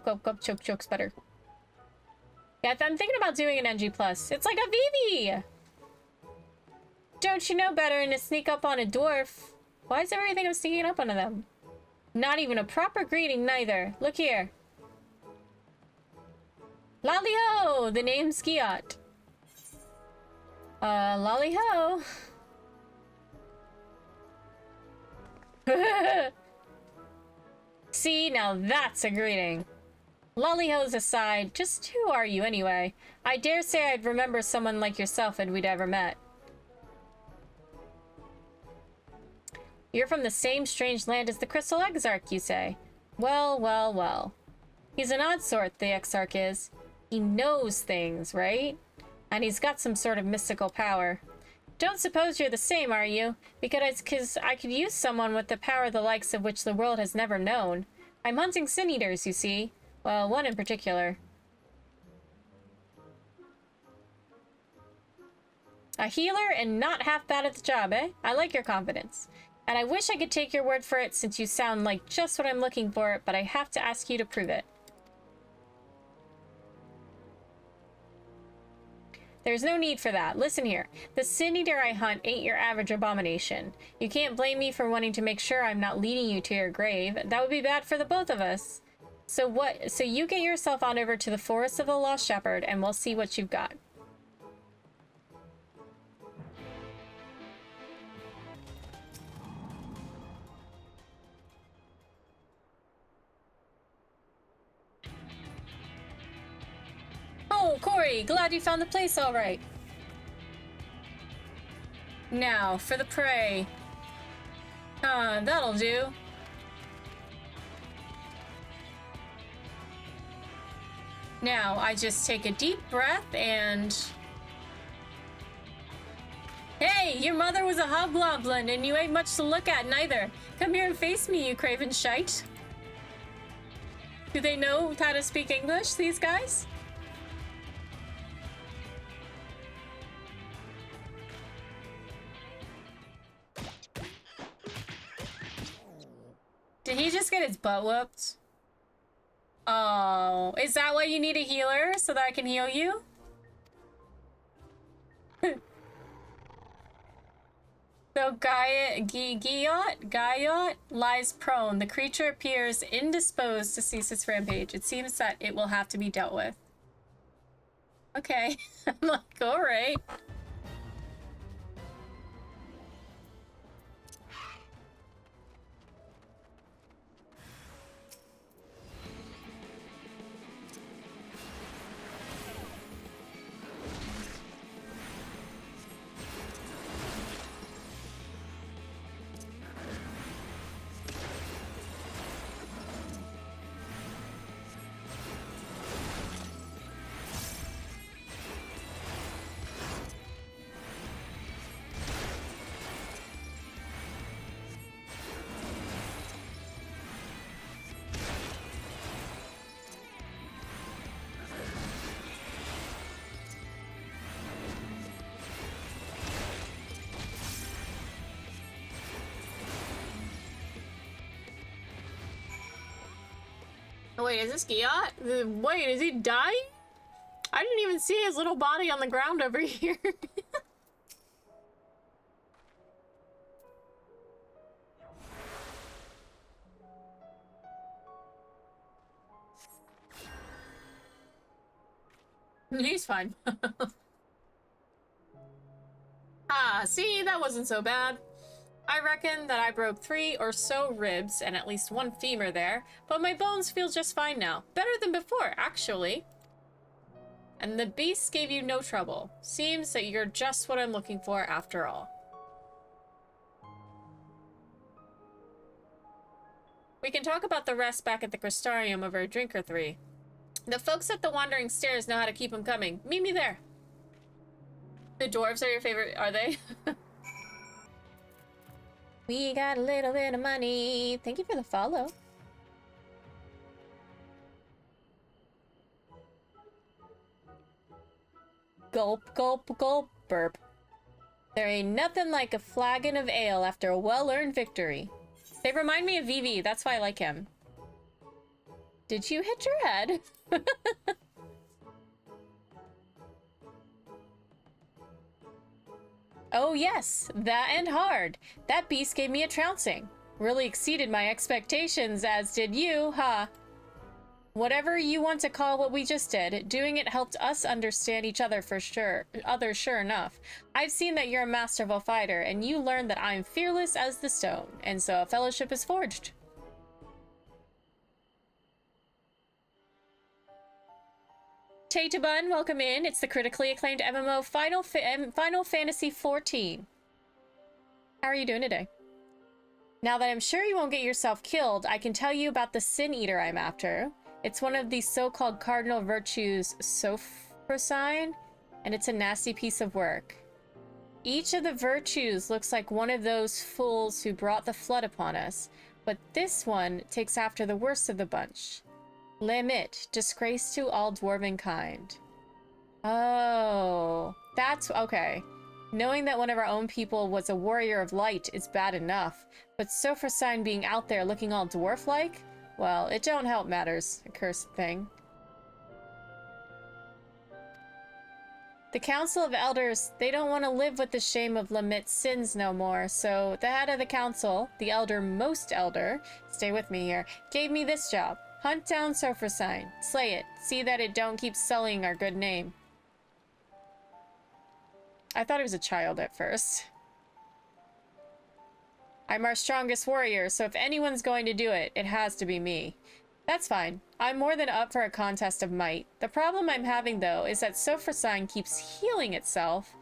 Gulp, choke's better. Yeah, I'm thinking about doing an NG+. It's like a Vivi! Don't you know better than to sneak up on a dwarf? Why is everything I'm sneaking up onto them? Not even a proper greeting, neither. Look here. Lally-ho! The name's Giot. Lally-ho. See, now that's a greeting. Lollyhos aside, just who are you anyway? I dare say I'd remember someone like yourself if we'd ever met. You're from the same strange land as the Crystal Exarch, you say? Well, well, well. He's an odd sort, the Exarch is. He knows things, right? And he's got some sort of mystical power. Don't suppose you're the same, are you? Because I could use someone with the power the likes of which the world has never known. I'm hunting sin eaters, you see. Well, one in particular. A healer and not half bad at the job, eh? I like your confidence. And I wish I could take your word for it since you sound like just what I'm looking for, but I have to ask you to prove it. There's no need for that. Listen here. The sin eater I hunt ain't your average abomination. You can't blame me for wanting to make sure I'm not leading you to your grave. That would be bad for the both of us. So you get yourself on over to the Forest of the Lost Shepherd, and we'll see what you've got. Oh, Corey, glad you found the place all right. Now, for the prey. That'll do. Now, I just take a deep breath and... Hey, your mother was a hobgoblin and you ain't much to look at neither. Come here and face me, you craven shite. Do they know how to speak English, these guys? Did he just get his butt whooped? Oh, is that why you need a healer? So that I can heal you? So Giot lies prone. The creature appears indisposed to cease its rampage. It seems that it will have to be dealt with. Okay. I'm like, alright. Oh, wait, is this Giot? Wait, is he dying? I didn't even see his little body on the ground over here. He's fine. Ah, see, that wasn't so bad. I reckon that I broke 3 or so ribs and at least 1 femur there, but my bones feel just fine now. Better than before, actually. And the beast gave you no trouble. Seems that you're just what I'm looking for after all. We can talk about the rest back at the Crystarium over a drink or 3. The folks at the Wandering Stairs know how to keep them coming. Meet me there. The dwarves are your favorite, are they? We got a little bit of money. Thank you for the follow. Gulp, gulp, gulp, burp. There ain't nothing like a flagon of ale after a well-earned victory. They remind me of Vivi, that's why I like him. Did you hit your head? Oh yes, that and hard. That beast gave me a trouncing. Really exceeded my expectations, as did you, huh? Whatever you want to call what we just did, doing it helped us understand each other for sure. Sure enough. I've seen that you're a masterful fighter, and you learned that I'm fearless as the stone, and so a fellowship is forged. Tatabun, welcome in. It's the critically acclaimed MMO Final Fantasy XIV. How are you doing today? Now that I'm sure you won't get yourself killed, I can tell you about the Sin Eater I'm after. It's one of these so-called cardinal virtues, Sophrosyne, and it's a nasty piece of work. Each of the virtues looks like one of those fools who brought the flood upon us, but this one takes after the worst of the bunch. Lamitt, disgrace to all dwarven kind. Oh, that's okay. Knowing that one of our own people was a warrior of light is bad enough, but Sophrosyne being out there looking all dwarf-like? Well, it don't help matters, accursed thing. The Council of Elders, they don't want to live with the shame of Lamitt's sins no more, so the head of the council, the elder-most elder, stay with me here, gave me this job. Hunt down Sophrosyne, slay it, see that it don't keep sullying our good name. I thought he was a child at first. I'm our strongest warrior, so if anyone's going to do it, it has to be me. That's fine. I'm more than up for a contest of might. The problem I'm having, though, is that Sophrosyne keeps healing itself,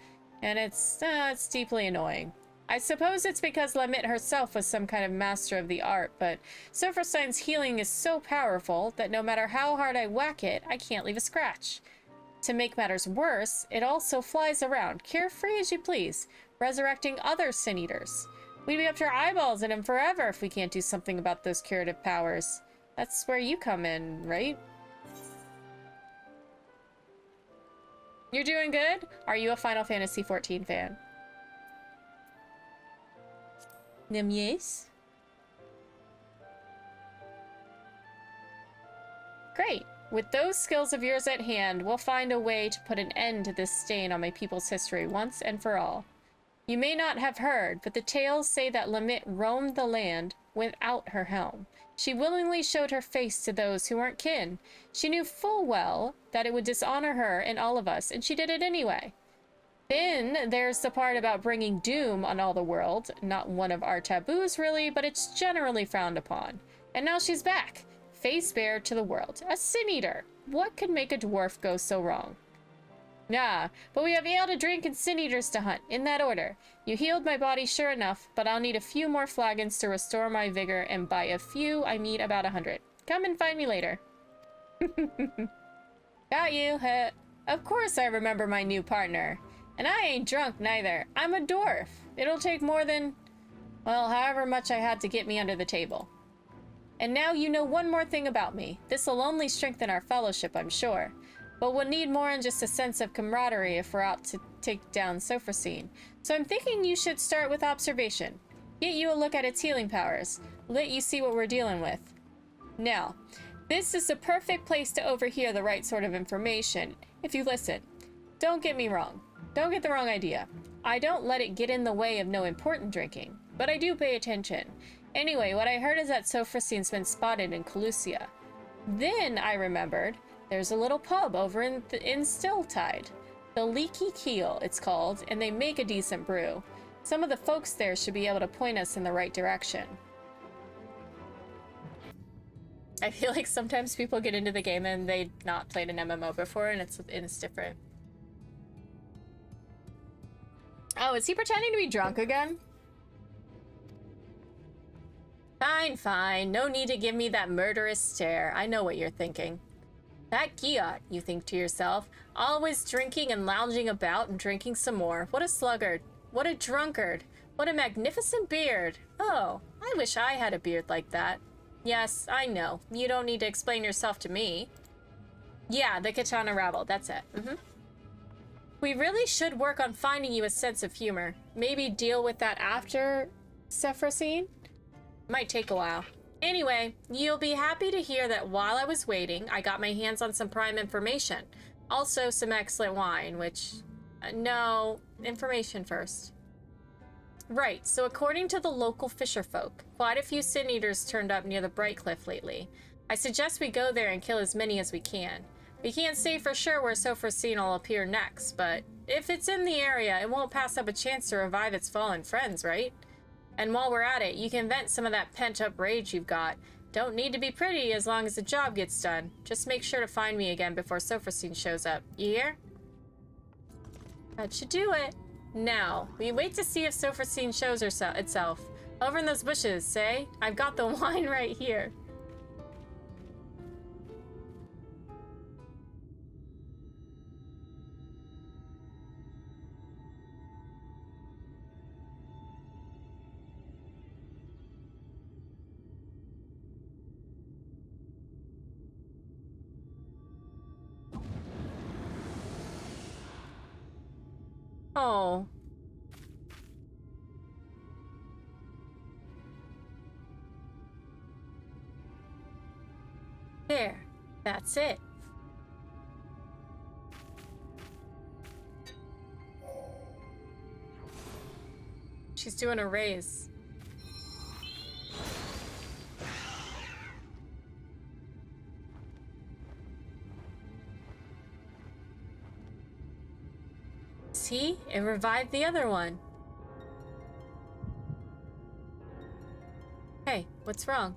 and it's deeply annoying. I suppose it's because Lamitt herself was some kind of master of the art, but Sophrosyne's healing is so powerful that no matter how hard I whack it, I can't leave a scratch. To make matters worse, it also flies around, carefree as you please, resurrecting other Sin Eaters. We'd be up to our eyeballs in him forever if we can't do something about those curative powers. That's where you come in, right? You're doing good? Are you a Final Fantasy XIV fan? Yes. Great. With those skills of yours at hand, we'll find a way to put an end to this stain on my people's history once and for all. You may not have heard, but the tales say that Lamitt roamed the land without her helm. She willingly showed her face to those who weren't kin. She knew full well that it would dishonor her and all of us, and she did it anyway. Then there's the part about bringing doom on all the world. Not one of our taboos, really, but it's generally frowned upon. And now she's back, face bare to the world. A Sin Eater. What could make a dwarf go so wrong? Nah, but we have ale to drink and Sin Eaters to hunt, in that order. You healed my body sure enough, but I'll need a few more flagons to restore my vigor, and by a few, I mean about 100. Come and find me later. Got you. Of course I remember my new partner. And I ain't drunk, neither. I'm a dwarf. It'll take more than, well, however much I had to get me under the table. And now you know one more thing about me. This'll only strengthen our fellowship, I'm sure. But we'll need more than just a sense of camaraderie if we're out to take down Sophrosyne. So I'm thinking you should start with observation. Get you a look at its healing powers. Let you see what we're dealing with. Now, this is the perfect place to overhear the right sort of information, if you listen. Don't get me wrong. Don't get the wrong idea. I don't let it get in the way of no important drinking, but I do pay attention. Anyway, what I heard is that Sophrosyne's been spotted in Calusia. Then I remembered there's a little pub over in Stilltide. The Leaky Keel, it's called, and they make a decent brew. Some of the folks there should be able to point us in the right direction. I feel like sometimes people get into the game and they've not played an MMO before, and it's different. Oh, is he pretending to be drunk again? Fine, fine. No need to give me that murderous stare. I know what you're thinking. That Giot, you think to yourself, always drinking and lounging about and drinking some more. What a sluggard. What a drunkard. What a magnificent beard. Oh, I wish I had a beard like that. Yes, I know. You don't need to explain yourself to me. Yeah, the Katana Rabble. That's it. We really should work on finding you a sense of humor. Maybe deal with that after Sephrosine? Might take a while. Anyway, you'll be happy to hear that while I was waiting, I got my hands on some prime information. Also some excellent wine, which... no, information first. Right, so according to the local fisherfolk, quite a few sin eaters turned up near the Bright Cliff lately. I suggest we go there and kill as many as we can. We can't say for sure where Sephrosine will appear next, but if it's in the area, it won't pass up a chance to revive its fallen friends, right? And while we're at it, you can vent some of that pent-up rage you've got. Don't need to be pretty as long as the job gets done. Just make sure to find me again before Sephrosine shows up. You hear? That should do it. Now, we wait to see if Sephrosine shows itself. Over in those bushes, say? I've got the wine right here. Oh. There. That's it. She's doing a raise. See? It revived the other one. Hey, what's wrong?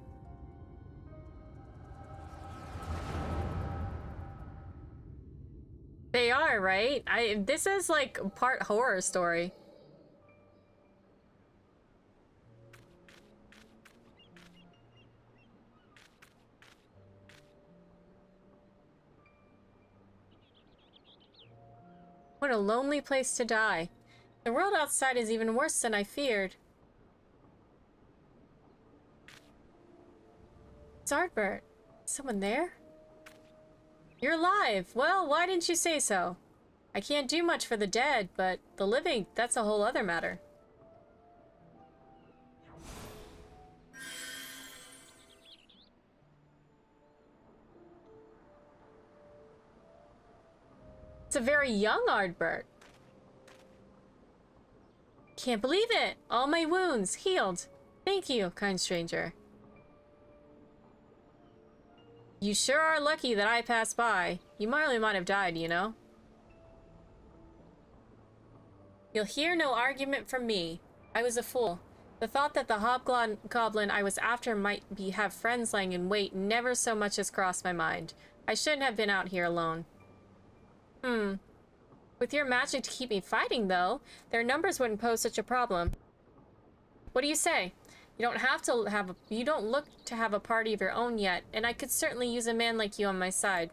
They are, right? This is like part horror story. What a lonely place to die. The world outside is even worse than I feared. It's Ardbert. Someone there? You're alive! Well, why didn't you say so? I can't do much for the dead, but the living, that's a whole other matter. It's a very young Ardbert. Can't believe it! All my wounds healed. Thank you, kind stranger. You sure are lucky that I passed by. You might have died, you know? You'll hear no argument from me. I was a fool. The thought that the hobgoblin I was after might have friends lying in wait never so much as crossed my mind. I shouldn't have been out here alone. With your magic to keep me fighting, though, their numbers wouldn't pose such a problem. What do you say? You don't look to have a party of your own yet, and I could certainly use a man like you on my side.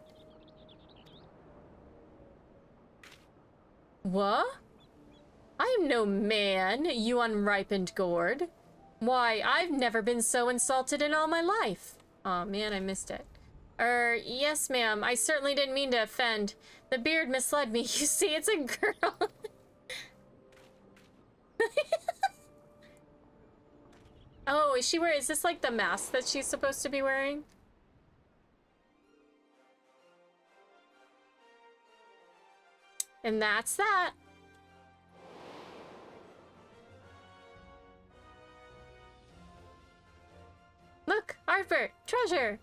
What? I am no man, you unripened gourd. Why, I've never been so insulted in all my life. Aw, man, I missed it. Yes, ma'am. I certainly didn't mean to offend. The beard misled me. You see, it's a girl. Oh, is this like the mask that she's supposed to be wearing? And that's that. Look, Ardbert, treasure.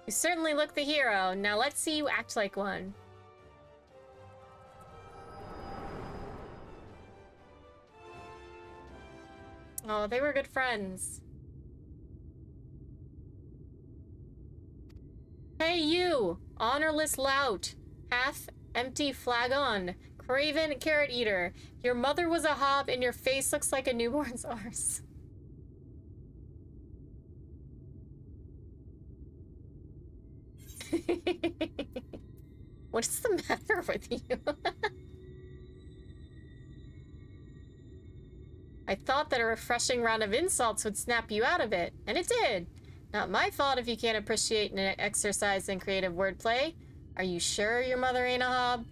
You certainly look the hero. Now let's see you act like one. Oh, they were good friends. Hey you, honorless lout, half-empty flagon, craven carrot eater. Your mother was a hob and your face looks like a newborn's arse. What is the matter with you? I thought that a refreshing round of insults would snap you out of it, and it did. Not my fault if you can't appreciate an exercise in creative wordplay. Are you sure your mother ain't a hob?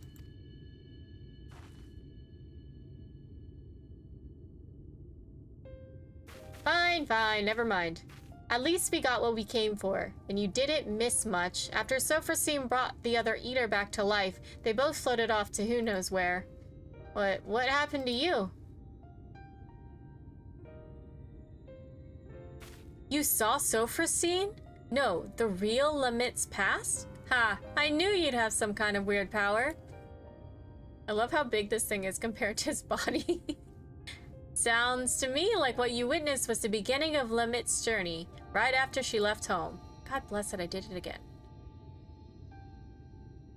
Fine, fine, never mind. At least we got what we came for, and you didn't miss much. After Sophrosine brought the other eater back to life, they both floated off to who knows where. What happened to you? You saw Sophrosine? No, the real Lamitt's past? Ha, I knew you'd have some kind of weird power. I love how big this thing is compared to his body. Sounds to me like what you witnessed was the beginning of Lamitt's journey, right after she left home. God bless it, I did it again.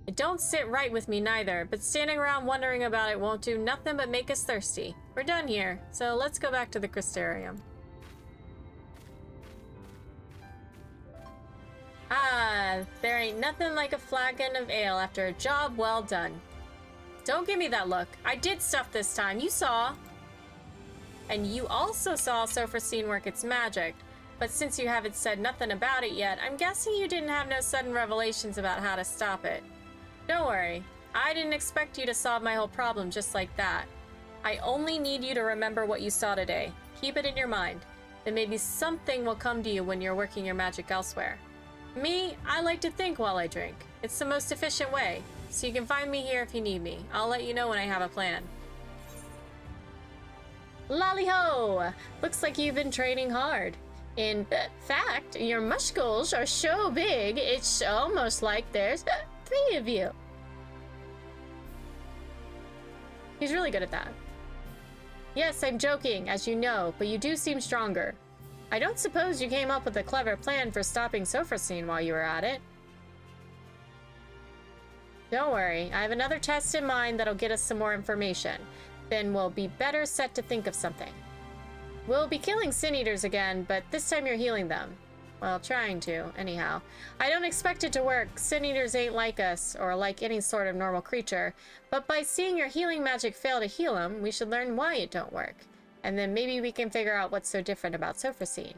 It don't sit right with me neither, but standing around wondering about it won't do nothing but make us thirsty. We're done here, so let's go back to the Crystarium. Ah, there ain't nothing like a flagon of ale after a job well done. Don't give me that look. I did stuff this time, you saw. And you also saw Sophrosine work its magic, but since you haven't said nothing about it yet, I'm guessing you didn't have no sudden revelations about how to stop it. Don't worry, I didn't expect you to solve my whole problem just like that. I only need you to remember what you saw today. Keep it in your mind. Then maybe something will come to you when you're working your magic elsewhere. Me, I like to think while I drink. It's the most efficient way, so you can find me here if you need me. I'll let you know when I have a plan. Lolly-ho! Looks like you've been training hard. In fact, your muscles are so big, it's almost like there's 3 of you. He's really good at that. Yes, I'm joking, as you know, but you do seem stronger. I don't suppose you came up with a clever plan for stopping Sophrosine while you were at it. Don't worry, I have another test in mind that'll get us some more information. Then we'll be better set to think of something. We'll be killing Sin Eaters again, but this time you're healing them. Well, trying to, anyhow. I don't expect it to work. Sin Eaters ain't like us, or like any sort of normal creature, but by seeing your healing magic fail to heal them, we should learn why it don't work. And then maybe we can figure out what's so different about Sophrosine.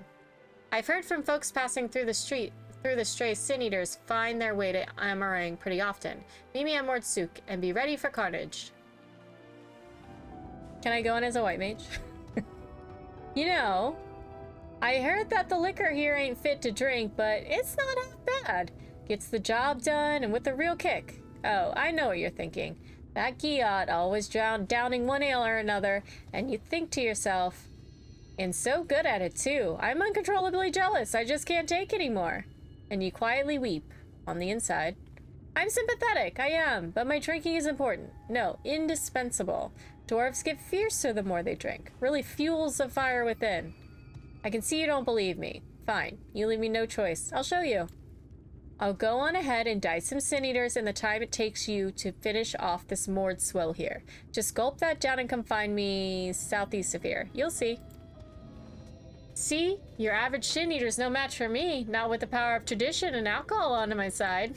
I've heard from folks passing through the stray Sin Eaters find their way to Amarang pretty often. Meet me at Mordsuk, and be ready for carnage. Can I go in as a white mage? You know, I heard that the liquor here ain't fit to drink, but it's not half bad. Gets the job done and with a real kick. Oh, I know what you're thinking. That Giot always downing one ale or another, and you think to yourself, and so good at it too. I'm uncontrollably jealous. I just can't take anymore. And you quietly weep on the inside. I'm sympathetic, I am, but my drinking is important. No, indispensable. Dwarves get fiercer the more they drink. Really fuels the fire within. I can see you don't believe me. Fine, you leave me no choice. I'll show you. I'll go on ahead and die some Sin Eaters in the time it takes you to finish off this moored swill here. Just gulp that down and come find me southeast of here. You'll see. See? Your average Sin Eater's no match for me, not with the power of tradition and alcohol on my side.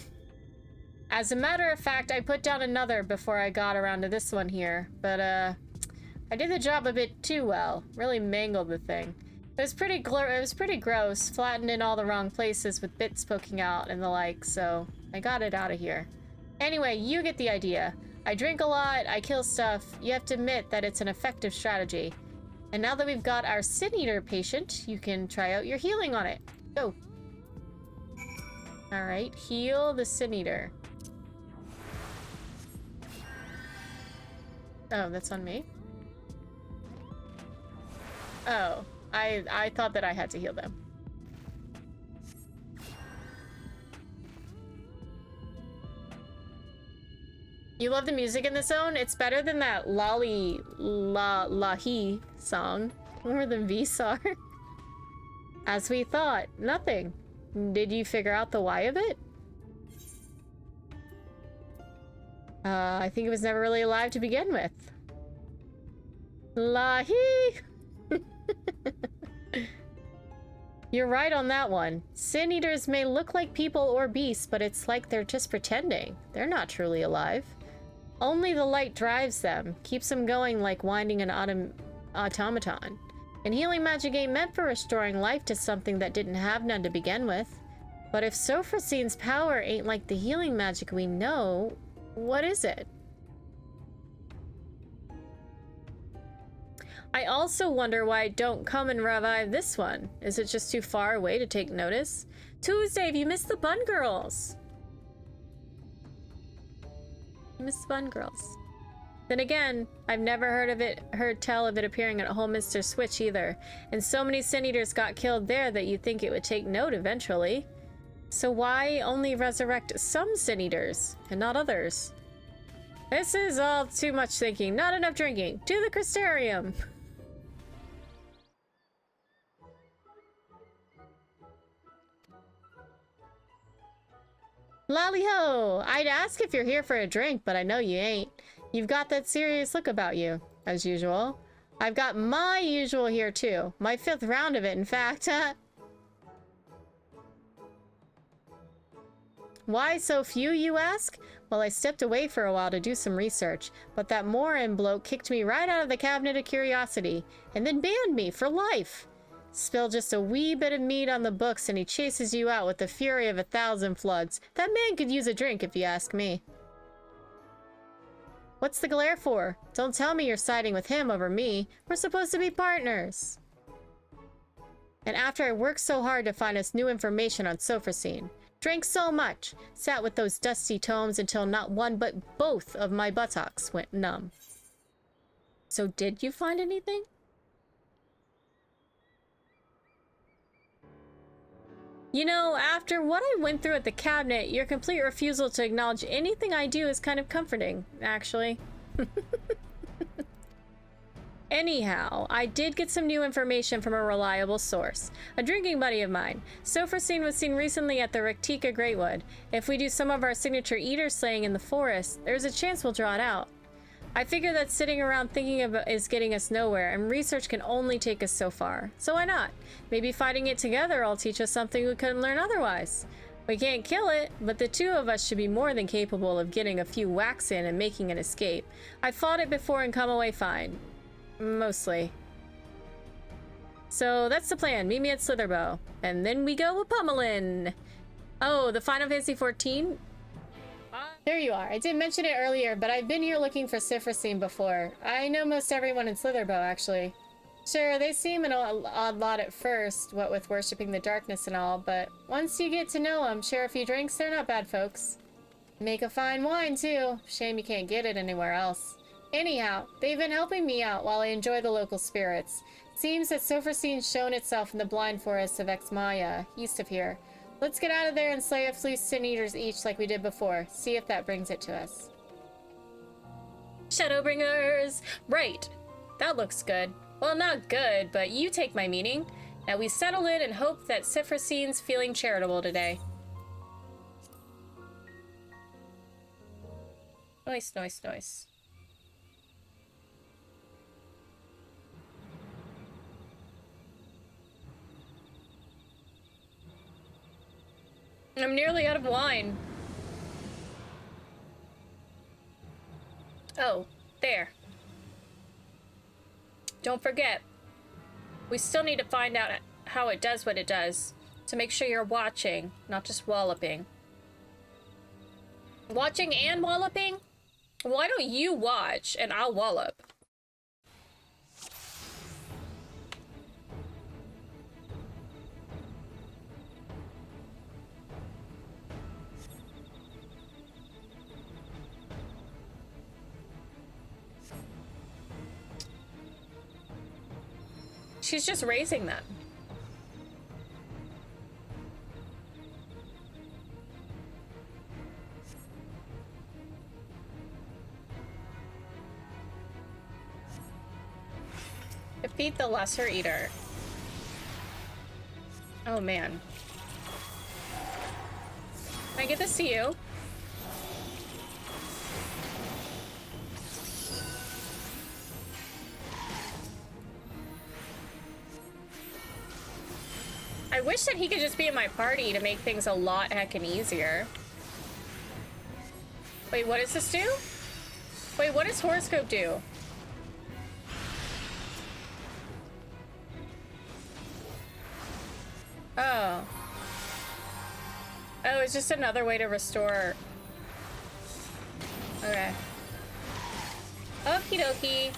As a matter of fact, I put down another before I got around to this one here, but I did the job a bit too well. Really mangled the thing. It was pretty gross, flattened in all the wrong places with bits poking out and the like, so I got it out of here. Anyway, you get the idea. I drink a lot, I kill stuff. You have to admit that it's an effective strategy. And now that we've got our Sin Eater patient, you can try out your healing on it. Go. Alright, heal the Sin Eater. Oh, that's on me? Oh, I thought that I had to heal them. You love the music in the zone? It's better than that Lahi song. Or the V-song. As we thought, nothing. Did you figure out the why of it? I think it was never really alive to begin with. Lahi! You're right on that one. Sin Eaters may look like people or beasts, but it's like they're just pretending. They're not truly alive. Only the light drives them, keeps them going like winding an automaton. And healing magic ain't meant for restoring life to something that didn't have none to begin with. But if Sophrosine's power ain't like the healing magic we know, what is it? I also wonder why it don't come and revive this one. Is it just too far away to take notice? Tuesday, have you missed the Bun Girls? You missed the Bun Girls. Then again, I've never heard tell of it appearing at Holminster Switch either. And so many Sin Eaters got killed there that you'd think it would take note eventually. So why only resurrect some Sin Eaters and not others? This is all too much thinking, not enough drinking. To the Crystarium! Lally-ho! I'd ask if you're here for a drink, but I know you ain't. You've got that serious look about you, as usual. I've got my usual here, too. My 5th round of it, in fact. Why so few, you ask? Well, I stepped away for a while to do some research, but that Morin bloke kicked me right out of the cabinet of curiosity, and then banned me for life. Spill just a wee bit of meat on the books and he chases you out with the fury of 1,000 floods. That man could use a drink if you ask me. What's the glare for? Don't tell me you're siding with him over me. We're supposed to be partners. And after I worked so hard to find us new information on Sophrosine, drank so much, sat with those dusty tomes until not one but both of my buttocks went numb. So did you find anything? You know, after what I went through at the cabinet, your complete refusal to acknowledge anything I do is kind of comforting, actually. Anyhow, I did get some new information from a reliable source. A drinking buddy of mine. Sophrosine was seen recently at the Rectica Greatwood. If we do some of our signature eater slaying in the forest, there's a chance we'll draw it out. I figure that sitting around thinking of it is getting us nowhere, and research can only take us so far. So why not? Maybe fighting it together will teach us something we couldn't learn otherwise. We can't kill it, but the two of us should be more than capable of getting a few whacks in and making an escape. I've fought it before and come away fine. Mostly. So that's the plan. Meet me at Slitherbow. And then we go with Pummelin. Oh, the Final Fantasy 14? There you are. I didn't mention it earlier, but I've been here looking for Sophrosine before. I know most everyone in Slitherbow, actually. Sure, they seem an odd lot at first, what with worshipping the darkness and all, but once you get to know them, share a few drinks, they're not bad folks. Make a fine wine, too. Shame you can't get it anywhere else. Anyhow, they've been helping me out while I enjoy the local spirits. Seems that Sophrosine's shown itself in the blind forests of Exmaya, east of here. Let's get out of there and slay a few Sin Eaters each like we did before. See if that brings it to us. Shadowbringers! Right. That looks good. Well, not good, but you take my meaning. Now we settle it and hope that Sophrosine's feeling charitable today. Nice, nice, nice. I'm nearly out of wine. Oh, there. Don't forget, we still need to find out how it does what it does, to make sure you're watching, not just walloping. Watching and walloping? Why don't you watch and I'll wallop? She's just raising them. Defeat the Lesser Eater. Oh man. Can I get this to you? I wish that he could just be in my party to make things a lot heckin' easier. Wait, what does this do? Wait, what does horoscope do? Oh. Oh, it's just another way to restore. Okay. Okie dokie.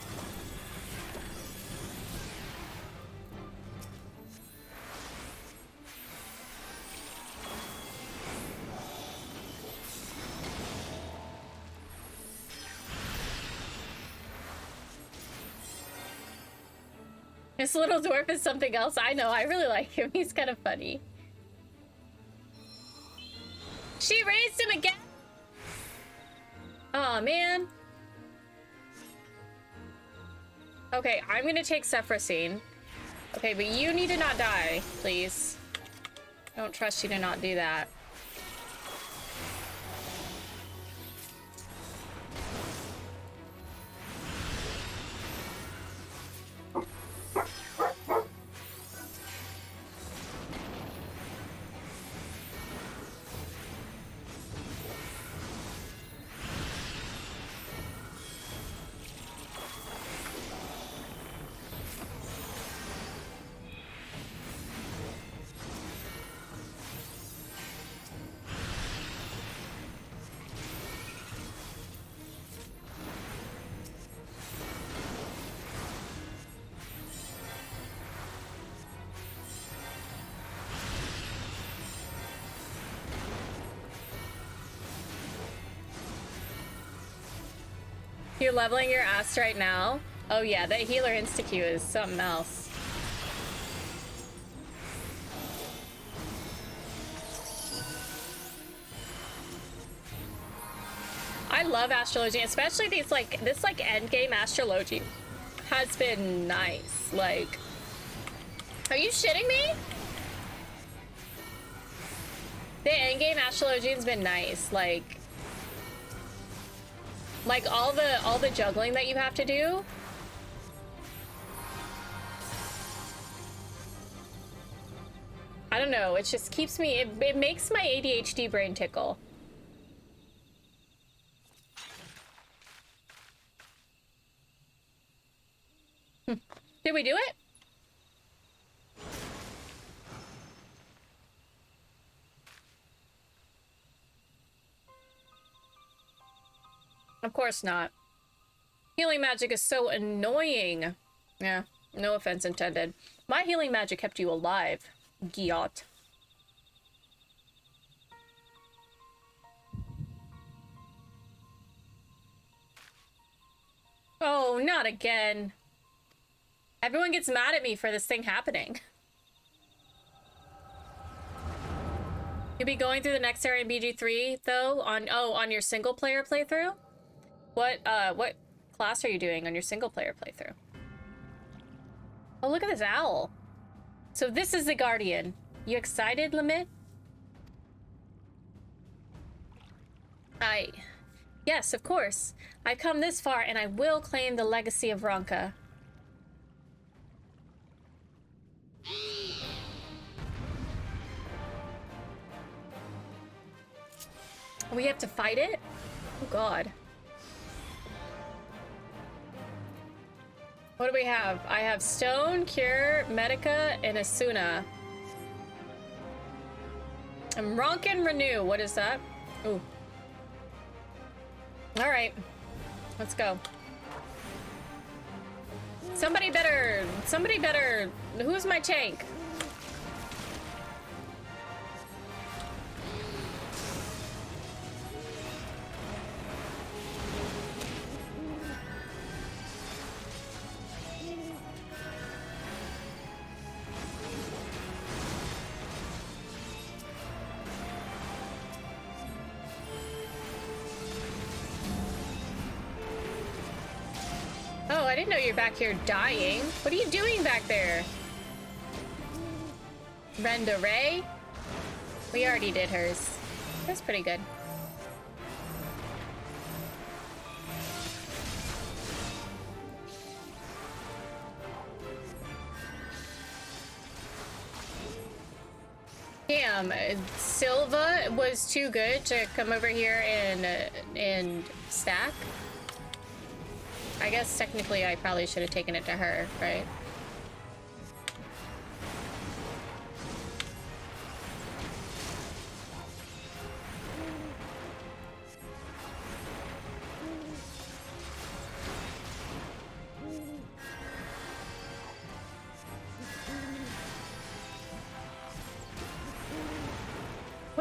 This little dwarf is something else. I know, I really like him. He's kind of funny. She raised him again? Aw, man. Okay, I'm gonna take Sephrosine. Okay, but you need to not die, please. I don't trust you to not do that. You're leveling your ass right now? Oh yeah, that healer insta-Q is something else. I love astrology, especially these this endgame astrology has been nice. Like, are you shitting me? The endgame astrology's been nice. Like all the juggling that you have to do. I don't know, it just keeps me, it makes my ADHD brain tickle. Did we do it? Of course not. Healing magic is so annoying. Yeah, no offense intended. My healing magic kept you alive, Giot. Oh, not again. Everyone gets mad at me for this thing happening. You'll be going through the next area in BG3 though on your single player playthrough? What class are you doing on your single player playthrough? Oh, look at this owl. So this is the Guardian. You excited, Lamitt? Yes, of course. I've come this far and I will claim the legacy of Ronka. We have to fight it? Oh god. What do we have? I have Stone, Cure, Medica, and Asuna. And Ronkin Renew. What is that? Ooh. Alright. Let's go. Somebody better... Who's my tank? Oh, I didn't know you're back here dying. What are you doing back there? Renda Ray? We already did hers. That's pretty good. Damn, Silva was too good to come over here and stack. I guess technically I probably should have taken it to her, right?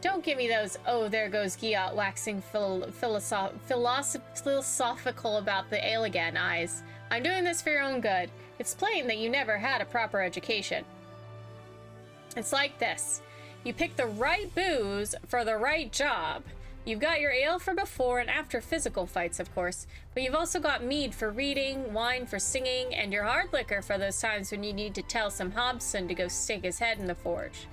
Don't give me those, oh, there goes Giot waxing philosophical about the ale again eyes. I'm doing this for your own good. It's plain that you never had a proper education. It's like this. You pick the right booze for the right job. You've got your ale for before and after physical fights, of course, but you've also got mead for reading, wine for singing, and your hard liquor for those times when you need to tell some Hobson to go stick his head in the forge.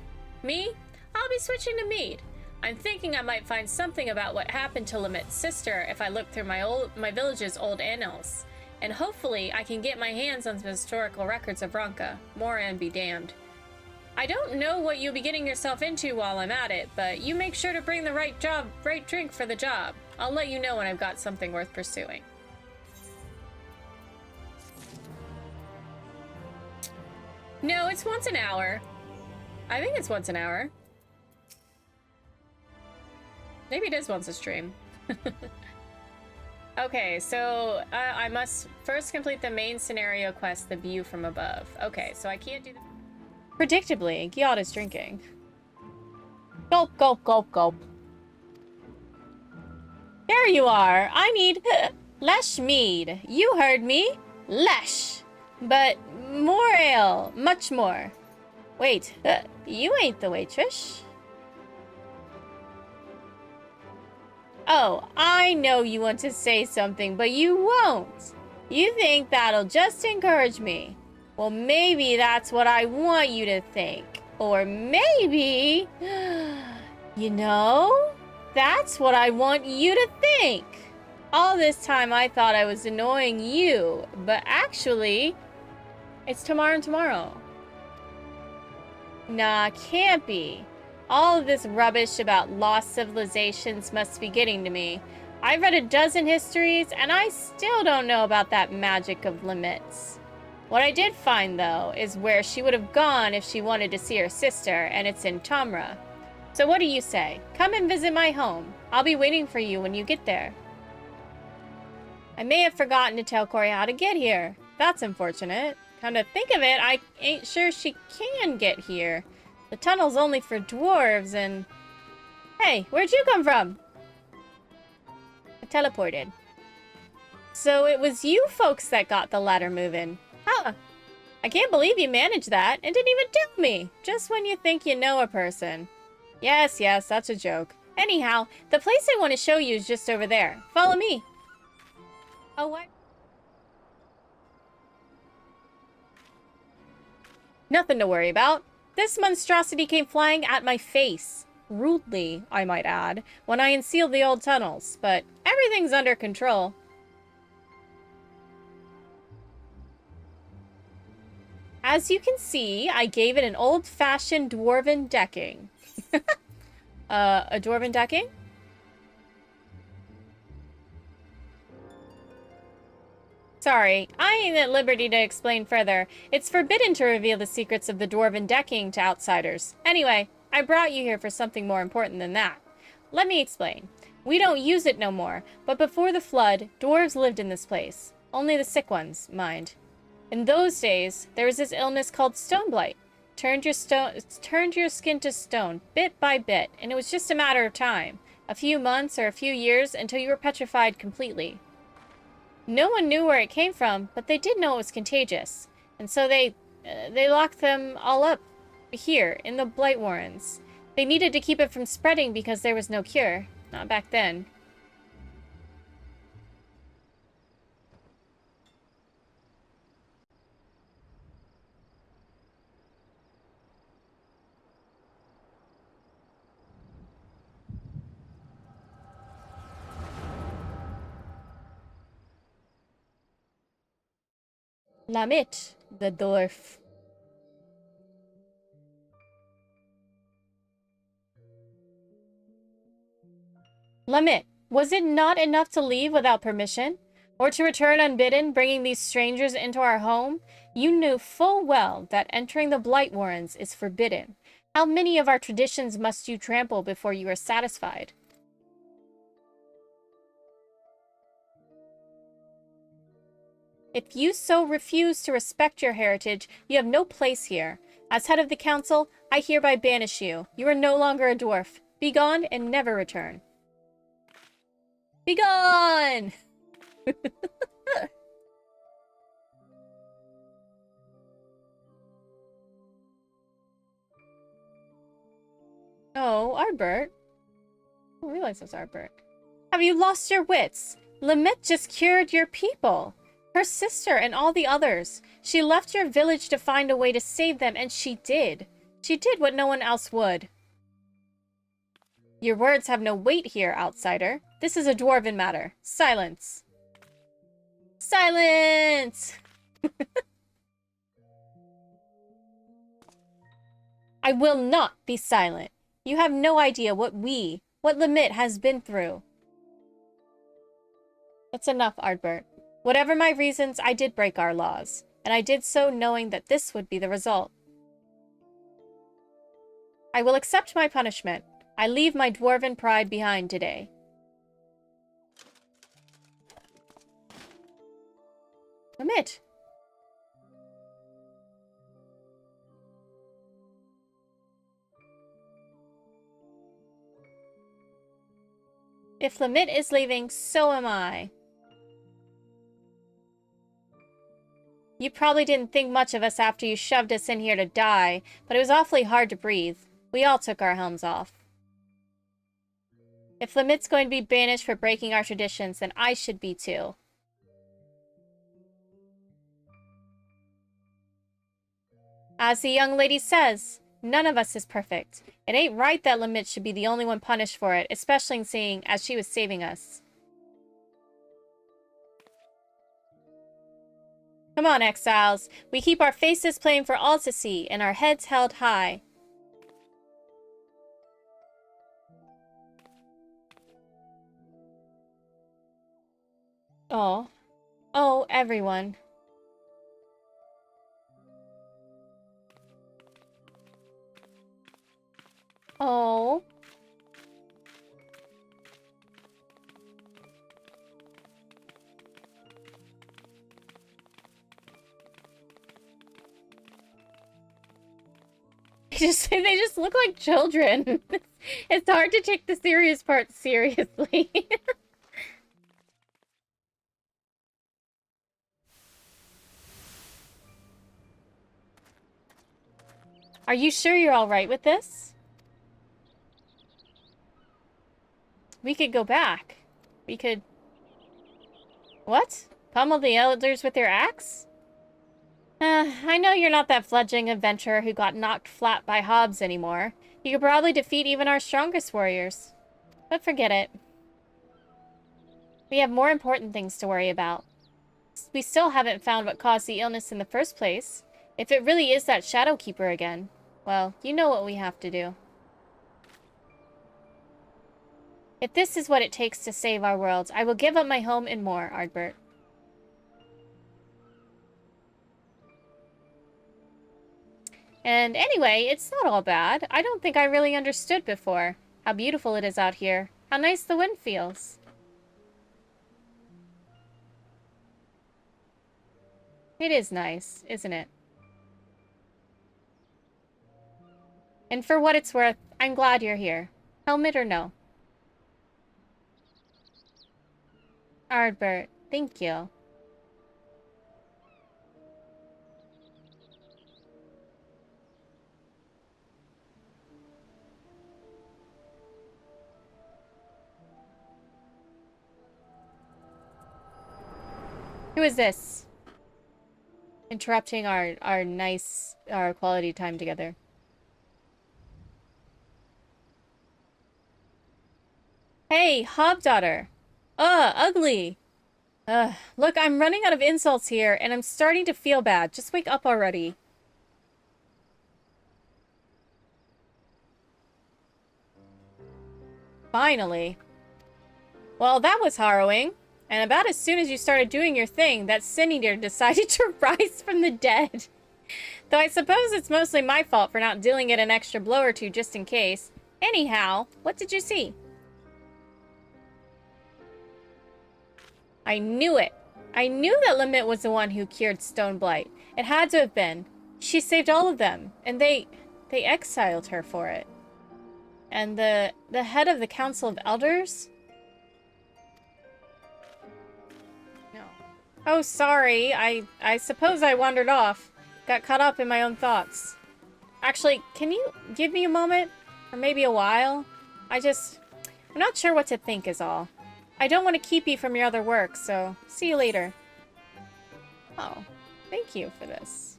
Me? I'll be switching to mead. I'm thinking I might find something about what happened to Lamitt's sister if I look through my village's old annals. And hopefully I can get my hands on some historical records of Ronka. More and be damned. I don't know what you'll be getting yourself into while I'm at it, but you make sure to bring the right drink for the job. I'll let you know when I've got something worth pursuing. No, it's once an hour. I think it's once an hour. Maybe it is once a stream. Okay, so I must first complete the main scenario quest, the view from above. Okay, so I can't do that. Predictably, Giot is drinking. Gulp, gulp, gulp, gulp. There you are. I need less mead. You heard me. Less. But more ale. Much more. Wait, you ain't the waitress. Oh, I know you want to say something, but you won't. You think that'll just encourage me. Well, maybe that's what I want you to think. Or maybe, you know, that's what I want you to think. All this time I thought I was annoying you, but actually, it's tomorrow and tomorrow. Nah, can't be. All of this rubbish about lost civilizations must be getting to me. I've read a dozen histories, and I still don't know about that magic of Lamitt's. What I did find, though, is where she would have gone if she wanted to see her sister, and it's in Tomra. So what do you say? Come and visit my home. I'll be waiting for you when you get there. I may have forgotten to tell Corey how to get here. That's unfortunate. Come to think of it, I ain't sure she can get here. The tunnel's only for dwarves, and... Hey, where'd you come from? I teleported. So it was you folks that got the ladder moving. Huh. I can't believe you managed that and didn't even tell me. Just when you think you know a person. Yes, that's a joke. Anyhow, the place I want to show you is just over there. Follow me. Oh, what? Nothing to worry about. This monstrosity came flying at my face. Rudely, I might add, when I unsealed the old tunnels. But everything's under control. As you can see, I gave it an old-fashioned dwarven decking. A dwarven decking? Sorry, I ain't at liberty to explain further. It's forbidden to reveal the secrets of the dwarven decking to outsiders. Anyway, I brought you here for something more important than that. Let me explain. We don't use it no more, but before the flood, dwarves lived in this place. Only the sick ones, mind. In those days, there was this illness called stone blight. Turned your skin to stone, bit by bit, and it was just a matter of time. A few months or a few years until you were petrified completely. No one knew where it came from, but they did know it was contagious. And so they locked them all up here in the Blight Warrens. They needed to keep it from spreading because there was no cure. Not back then. Lamitt, the dwarf. Lamitt, was it not enough to leave without permission? Or to return unbidden, bringing these strangers into our home? You knew full well that entering the Blight Warrens is forbidden. How many of our traditions must you trample before you are satisfied? If you so refuse to respect your heritage, you have no place here. As head of the council, I hereby banish you. You are no longer a dwarf. Be gone and never return. Be gone! Oh, Ardbert. I didn't realize it was Ardbert. Have you lost your wits? Lamitt just cured your people. Her sister and all the others. She left your village to find a way to save them, and she did. She did what no one else would. Your words have no weight here, outsider. This is a dwarven matter. Silence. Silence! I will not be silent. You have no idea what Lamitt has been through. That's enough, Ardbert. Whatever my reasons, I did break our laws, and I did so knowing that this would be the result. I will accept my punishment. I leave my dwarven pride behind today. Lamitt. If Lamitt is leaving, so am I. You probably didn't think much of us after you shoved us in here to die, but it was awfully hard to breathe. We all took our helms off. If Lamitt's going to be banished for breaking our traditions, then I should be too. As the young lady says, none of us is perfect. It ain't right that Lamitt should be the only one punished for it, especially seeing as she was saving us. Come on, exiles. We keep our faces plain for all to see, and our heads held high. Oh. Oh, everyone. Oh. They just look like children. It's hard to take the serious part seriously. Are you sure you're all right with this? We could go back. We could... What? Pummel the elders with your axe? I know you're not that fledgling adventurer who got knocked flat by Hobbs anymore. You could probably defeat even our strongest warriors. But forget it. We have more important things to worry about. We still haven't found what caused the illness in the first place. If it really is that Shadowkeeper again, well, you know what we have to do. If this is what it takes to save our world, I will give up my home and more, Ardbert. And anyway, it's not all bad. I don't think I really understood before how beautiful it is out here. How nice the wind feels. It is nice, isn't it? And for what it's worth, I'm glad you're here. Helmet or no? Ardbert, thank you. Who is this? Interrupting our quality time together. Hey, Hobdaughter. Ugly. Look, I'm running out of insults here, and I'm starting to feel bad. Just wake up already. Finally. Well, that was harrowing. And about as soon as you started doing your thing, that Sin Eater decided to rise from the dead. Though I suppose it's mostly my fault for not dealing it an extra blow or two just in case. Anyhow, what did you see? I knew it. I knew that Lamitt was the one who cured Stoneblight. It had to have been. She saved all of them, and they exiled her for it. And the head of the Council of Elders? No. Oh, sorry. I suppose I wandered off. Got caught up in my own thoughts. Actually, can you give me a moment? Or maybe a while? I'm not sure what to think is all. I don't want to keep you from your other work, so see you later. Oh, thank you for this.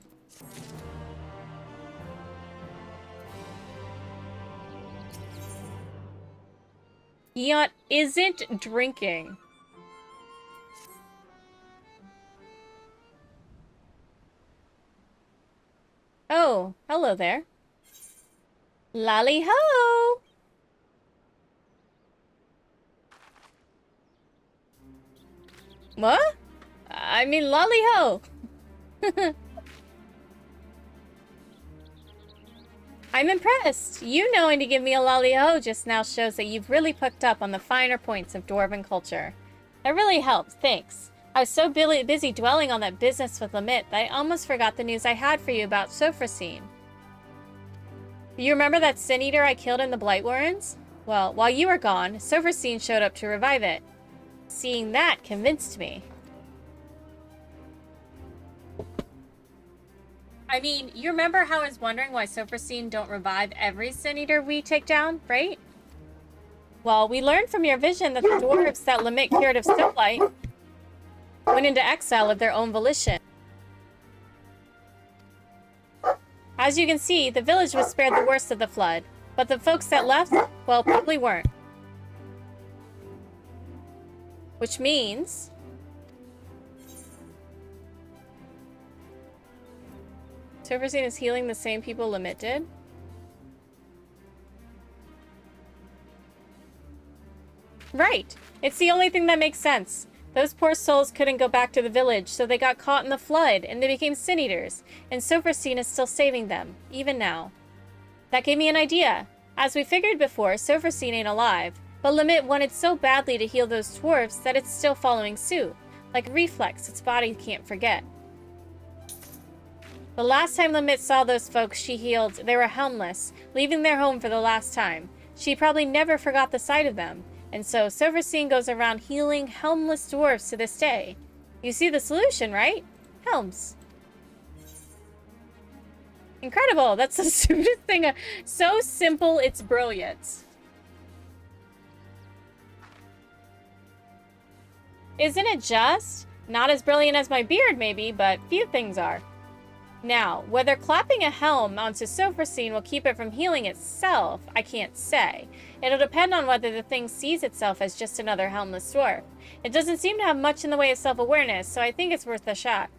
Eon isn't drinking. Oh, hello there. Lally ho! What? I mean, lolly ho! I'm impressed. You knowing to give me a lolly ho just now shows that you've really picked up on the finer points of dwarven culture. That really helps, thanks. I was so busy dwelling on that business with Lamitt that I almost forgot the news I had for you about Sophrosine. You remember that sin eater I killed in the Blight Warrens? Well, while you were gone, Sophrosine showed up to revive it. Seeing that convinced me. I mean, you remember how I was wondering why Sophrosine don't revive every sin eater we take down, right? Well, we learned from your vision that the dwarves that Lamitt cured of Stoplight went into exile of their own volition. As you can see, the village was spared the worst of the flood, but the folks that left, well, probably weren't. Which means Sophrosine is healing the same people Lamitt did? Right. It's the only thing that makes sense. Those poor souls couldn't go back to the village, so they got caught in the flood, and they became sin eaters. And Sophrosine is still saving them, even now. That gave me an idea. As we figured before, Sophrosine ain't alive, but Lamitt wanted so badly to heal those dwarves that it's still following suit. Like a reflex its body can't forget. The last time Lamitt saw those folks she healed, they were helmless, leaving their home for the last time. She probably never forgot the sight of them. And so Sophrosine goes around healing helmless dwarves to this day. You see the solution, right? Helms. Incredible! That's the stupidest thing. So simple, it's brilliant. Isn't it just? Not as brilliant as my beard, maybe, but few things are. Now, whether clapping a helm onto Sophrosine will keep it from healing itself, I can't say. It'll depend on whether the thing sees itself as just another helmless dwarf. It doesn't seem to have much in the way of self-awareness, so I think it's worth a shot.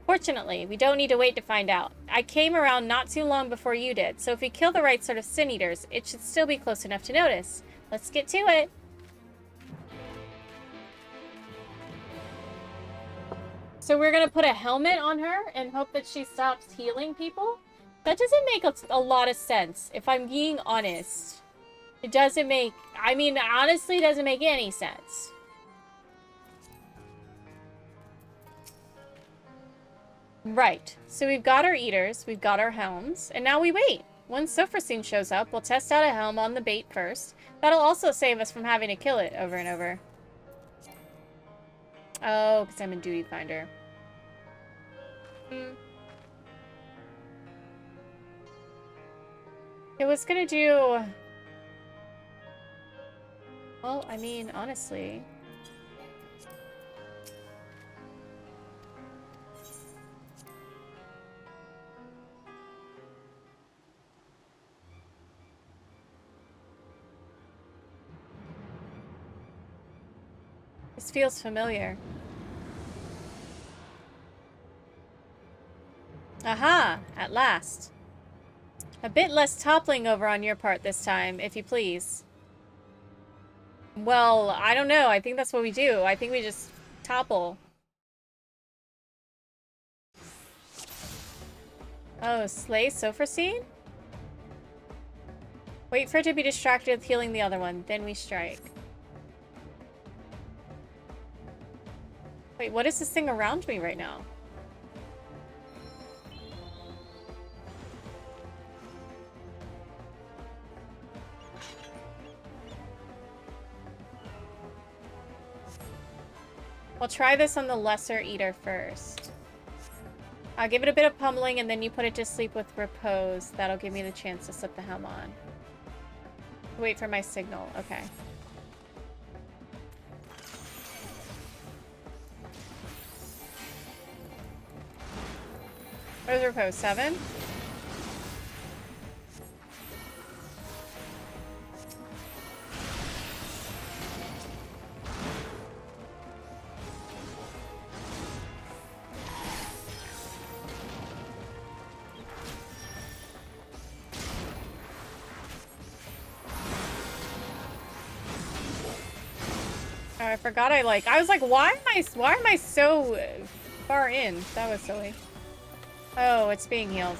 Fortunately, we don't need to wait to find out. I came around not too long before you did, so if we kill the right sort of sin eaters, it should still be close enough to notice. Let's get to it. So we're going to put a helmet on her and hope that she stops healing people? That doesn't make a lot of sense, if I'm being honest. It doesn't make... I mean, honestly, it doesn't make any sense. Right. So we've got our eaters, we've got our helms, and now we wait. Once Sophrosine shows up, we'll test out a helm on the bait first. That'll also save us from having to kill it over and over. Oh, because I'm in Duty Finder. It was gonna do... Well, I mean, honestly... This feels familiar. Aha! At last. A bit less toppling over on your part this time, if you please. Well, I don't know. I think that's what we do. I think we just topple. Oh, slay Sophrosine? Wait for it to be distracted with healing the other one, then we strike. Wait, what is this thing around me right now? We'll try this on the lesser eater first. I'll give it a bit of pummeling, and then you put it to sleep with repose. That'll give me the chance to slip the helm on. Wait for my signal. Okay. What is repose? 7? Oh, I forgot I was like, why am I so far in? That was silly. Oh, it's being healed.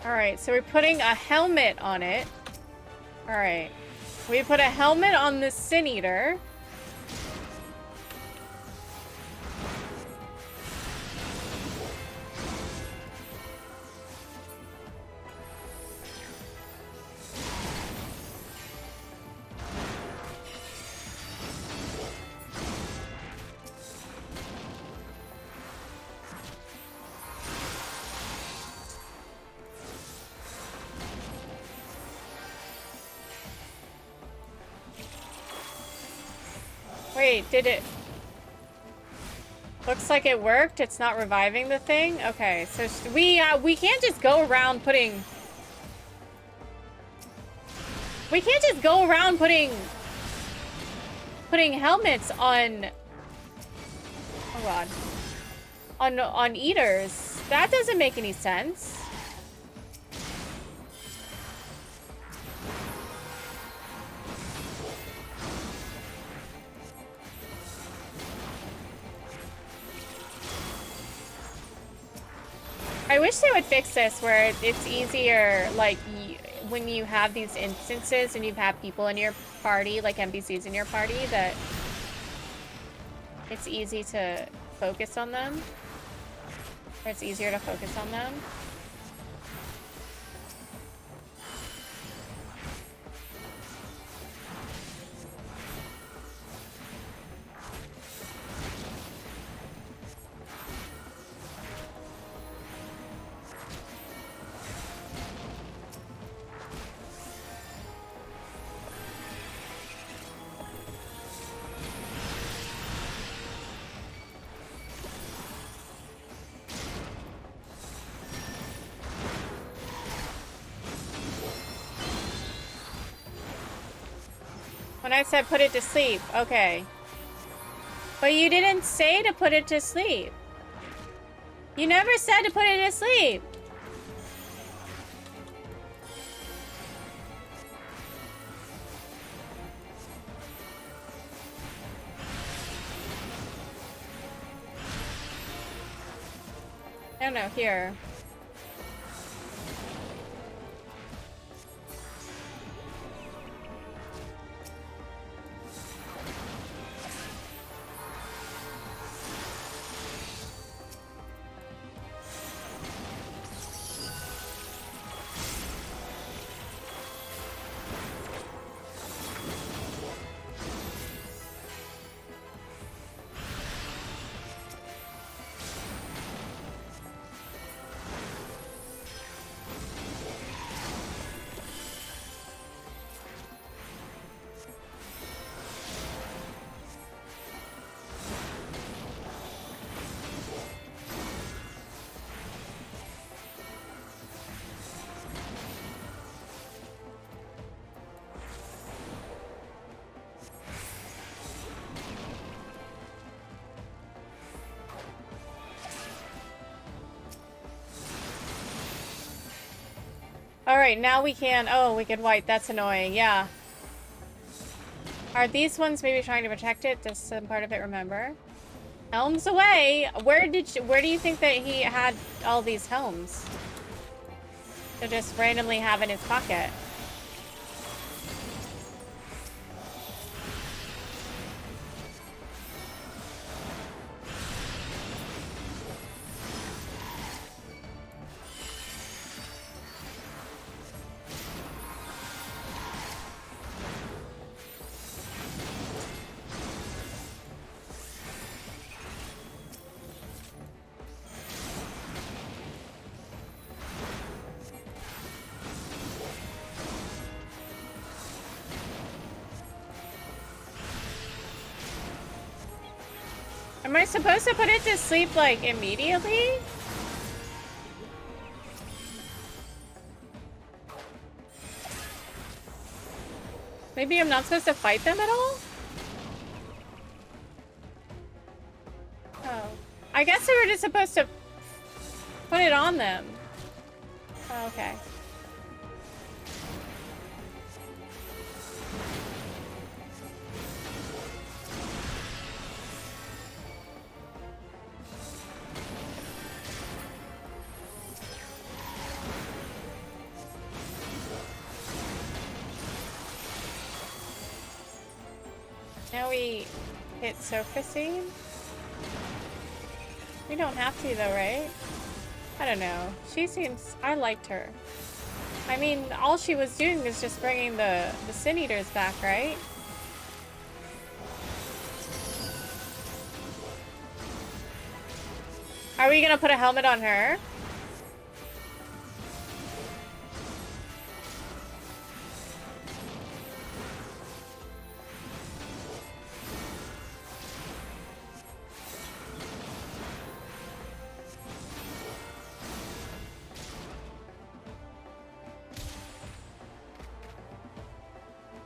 Alright, so we're putting a helmet on it. Alright. We put a helmet on the Sin Eater. Wait, did it... Looks like it worked. It's not reviving the thing. Okay, so we can't just go around putting... We can't just go around putting helmets on... Oh god. On eaters. That doesn't make any sense. I wish they would fix this where it's easier, like, when you have these instances and you have people in your party, like NPCs in your party, that it's easy to focus on them. Or it's easier to focus on them. When I said put it to sleep, okay. But you didn't say to put it to sleep. You never said to put it to sleep. No, no, here. Alright, now we can... Oh, Wicked White. That's annoying. Yeah. Are these ones maybe trying to protect it? Does some part of it remember? Helms away. Where do you think that he had all these helms to just randomly have in his pocket? Am I supposed to put it to sleep, like, immediately? Maybe I'm not supposed to fight them at all? Oh. I guess we were just supposed to put it on them. Oh, okay. Now we hit Sophocene? We don't have to though, right? I don't know. She seems... I liked her. I mean, all she was doing was just bringing the Sin Eaters back, right? Are we gonna put a helmet on her?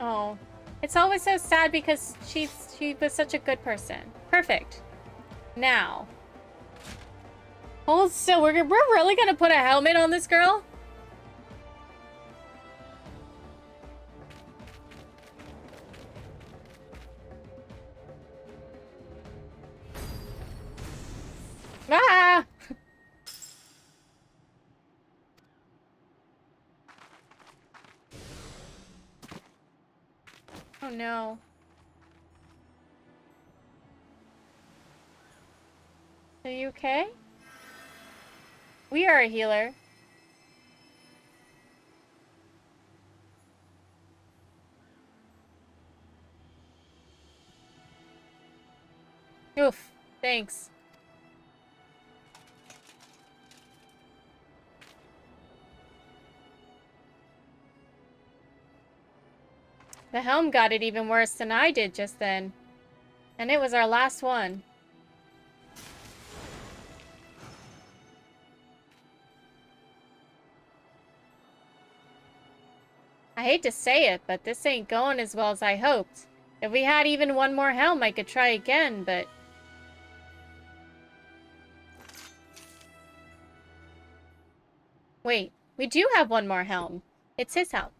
Oh, it's always so sad because she was such a good person. Perfect. Now. Hold still. We're really gonna put a helmet on this girl? Ah! Oh no. Are you okay? We are a healer. Oof. Thanks. The helm got it even worse than I did just then. And it was our last one. I hate to say it, but this ain't going as well as I hoped. If we had even one more helm, I could try again, but... Wait, we do have one more helm. It's his helm.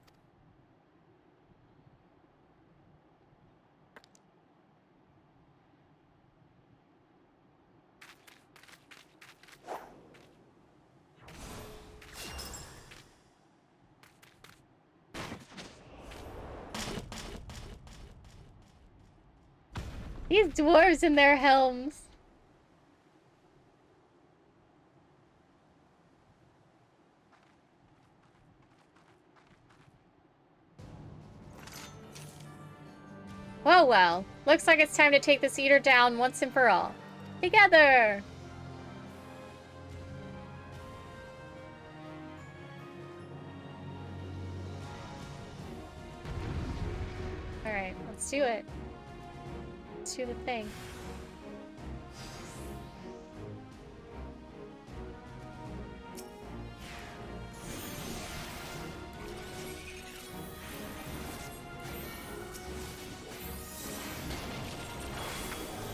These dwarves in their helms. Well, well. Looks like it's time to take this eater down once and for all. Together! Alright, let's do it. Let's do the thing.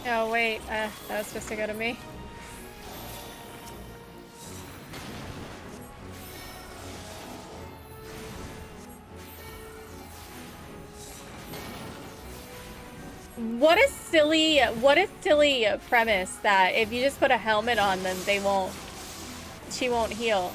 Oh, wait. That was supposed to go to me. What a silly premise that if you just put a helmet on them, she won't heal.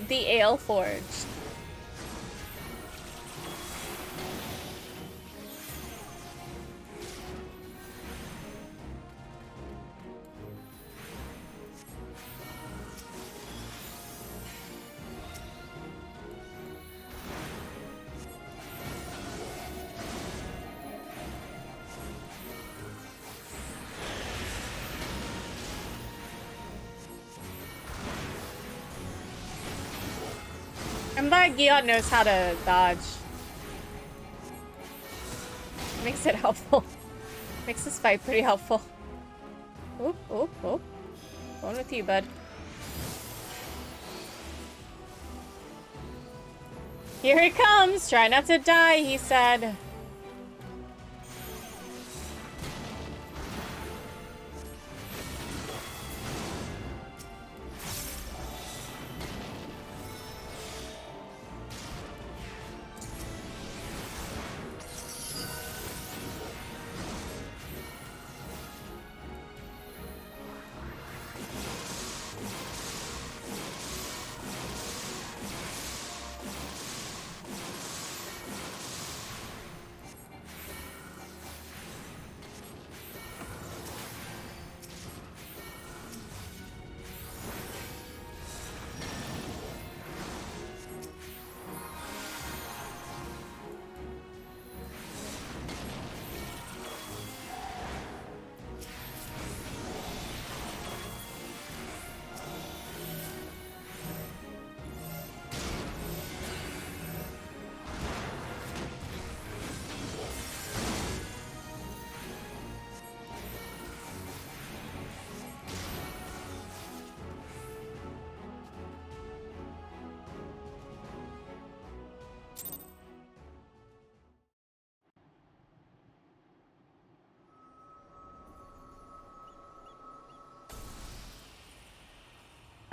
The Ale Forge. I'm glad Giot knows how to dodge. Makes it helpful. Makes this fight pretty helpful. Oop, oop, oop. Going with you, bud. Here he comes! Try not to die, he said.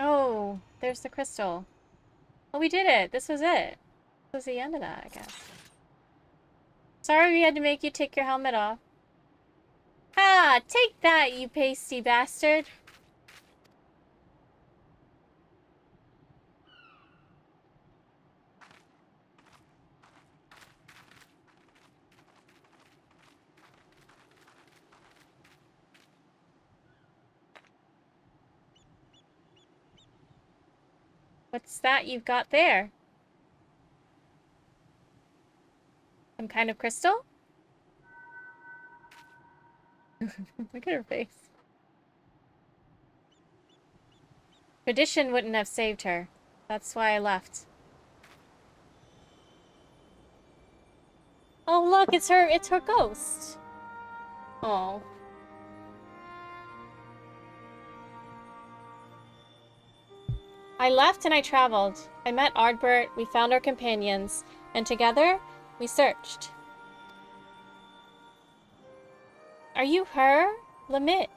Oh, there's the crystal. Oh, we did it. This was it. This was the end of that, I guess. Sorry we had to make you take your helmet off. Ah, take that, you pasty bastard. What's that you've got there? Some kind of crystal? Look at her face. Tradition wouldn't have saved her. That's why I left. Oh, look, it's her ghost. Oh. I left and I traveled. I met Ardbert, we found our companions, and together, we searched. Are you her? Lamitt.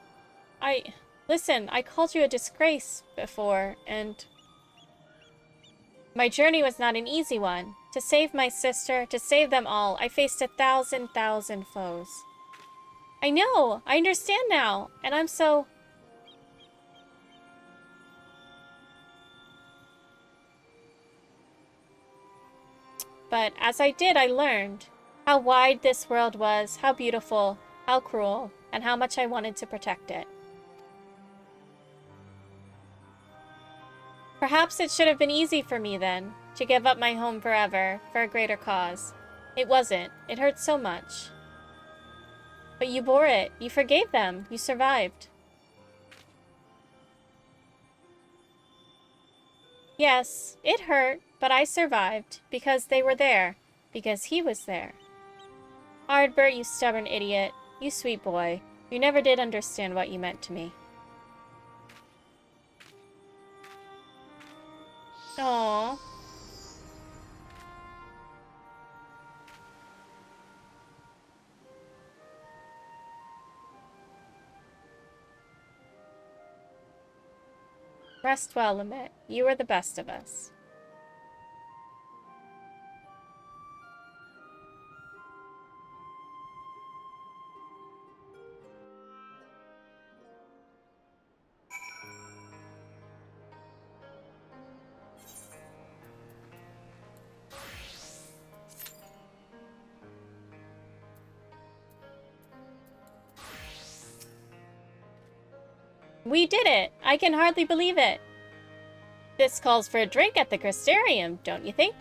Listen, I called you a disgrace before, and... My journey was not an easy one. To save my sister, to save them all, I faced 1,000 foes. I know! I understand now! And I'm so... But as I did, I learned how wide this world was, how beautiful, how cruel, and how much I wanted to protect it. Perhaps it should have been easy for me then, to give up my home forever, for a greater cause. It wasn't. It hurt so much. But you bore it. You forgave them. You survived. Yes, it hurt, but I survived. Because they were there. Because he was there. Ardbert, you stubborn idiot. You sweet boy. You never did understand what you meant to me. Aww. Rest well, Lamitt. You are the best of us. We did it! I can hardly believe it! This calls for a drink at the Crystarium, don't you think?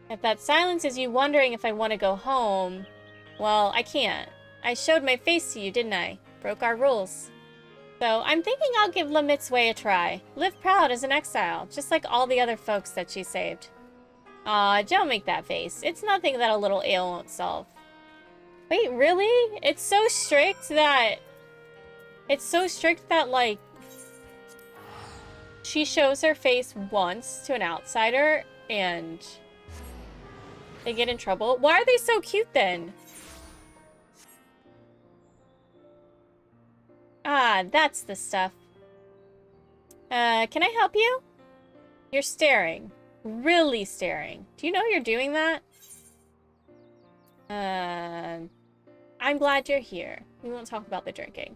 If that silence is you wondering if I want to go home, well, I can't. I showed my face to you, didn't I? Broke our rules. So I'm thinking I'll give Lamitt's way a try. Live proud as an exile, just like all the other folks that she saved. Aw, don't make that face. It's nothing that a little ale won't solve. Wait, really? It's so strict that... like, she shows her face once to an outsider, and they get in trouble. Why are they so cute, then? Ah, that's the stuff. Can I help you? You're staring. Really staring. Do you know you're doing that? I'm glad you're here. We won't talk about the drinking.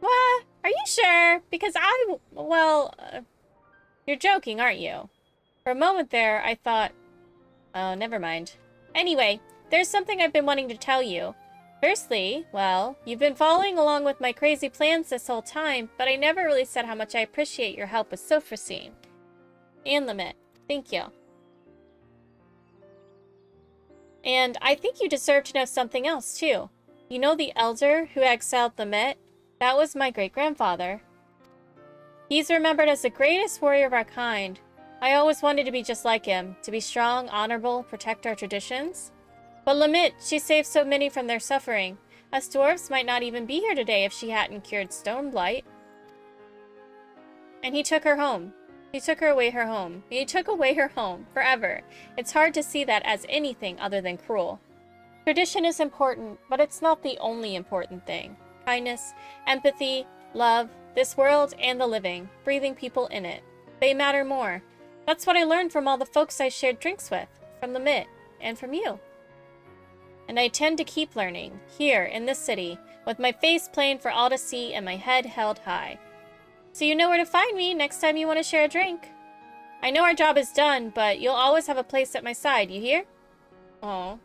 What? Are you sure? Because you're joking, aren't you? For a moment there, I thought... Oh, never mind. Anyway, there's something I've been wanting to tell you. Firstly, well, you've been following along with my crazy plans this whole time, but I never really said how much I appreciate your help with Sophrosyne. And Lamitt. Thank you. And I think you deserve to know something else, too. You know the elder who exiled Lamitt? That was my great-grandfather. He's remembered as the greatest warrior of our kind. I always wanted to be just like him, to be strong, honorable, protect our traditions. But Lamitt, she saved so many from their suffering. Us dwarves might not even be here today if she hadn't cured Stoneblight. And he took her home. He took away her home, forever. It's hard to see that as anything other than cruel. Tradition is important, but it's not the only important thing. Kindness, empathy, love, this world and the living, breathing people in it. They matter more. That's what I learned from all the folks I shared drinks with, from Lamitt, and from you. And I tend to keep learning, here in this city, with my face plain for all to see and my head held high. So you know where to find me next time you want to share a drink. I know our job is done, but you'll always have a place at my side, you hear? Aw.